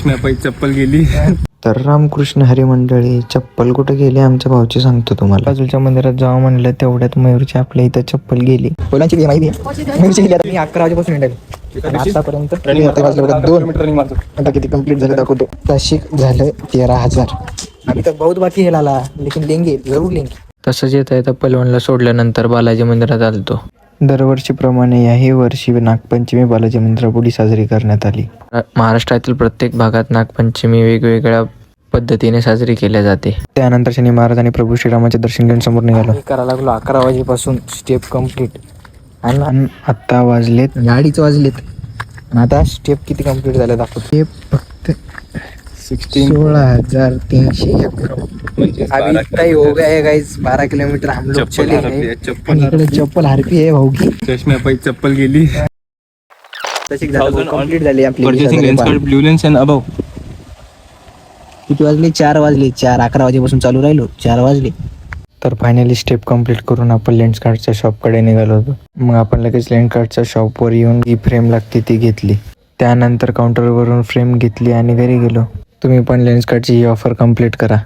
चष्म्यापायी चप्पल गेली. तर रामकृष्ण हरी मंडळी, चप्पल कुठे गेली आमच्या भाऊची सांगतो तुम्हाला. बाजूच्या मंदिरात जावं म्हणलं तेवढ्यात मयूरची आपल्या इथं चप्पल गेली. फुलांची बी माहिती मयूरची गेली. आता मी 11 वाजेपासून हिंडलो आतापर्यंत 2 आता किती कंप्लीट झालं दाखवतो. तशिक झालं 13,000. आम्ही तर बहुत बाकी हे लाला, लेकिन लेंगे जरूर लेंगे. तसंच येता येतं पलवणला सोडल्यानंतर बालाजी मंदिरात आलतो. दरवर्षीप्रमाणे याही वर्षी नागपंचमी बालाजी मंदिरापुढे साजरी करण्यात आली. महाराष्ट्रातील प्रत्येक भागात नागपंचमी वेगवेगळ्या पद्धतीने साजरी केल्या जाते. त्यानंतर शनी महाराज आणि प्रभू श्रीरामाचे दर्शन घेऊन समोर निघालो. करायला लागलो 11 वाजेपासून स्टेप कंप्लीट. आणि आत्ता वाजलेत 2:30 वाजलेत. आता स्टेप किती कंप्लीट झाले दाखवतो. फक्त 16,311. अभी तय हो गया है गाइस. 12 किलोमीटर हम लोग चले हैं. इकडे चप्पल हरपी आहे भाऊ की. चष्म्यापायी चप्पल गेली. तशी कंप्लीट झाली आपली. Purchasing lens card, blue lens and above. किती वाजले? 4 वाजले. 11 वाजेपासून चालू राहिलो. 4 वाजले. तर फायनली स्टेप कंप्लीट करून आपण लेन्स कार्डच्या शॉपकडे निघालो होतो. मग आपण लगेच लेन्स कार्डच्या शॉपवर येऊन जी फ्रेम लागते ती घेतली. त्यानंतर काउंटरवरून फ्रेम घेतली आणि घरी गेलो. तुम्ही पण लेन्स कार्डची ही ऑफर कंप्लीट करा.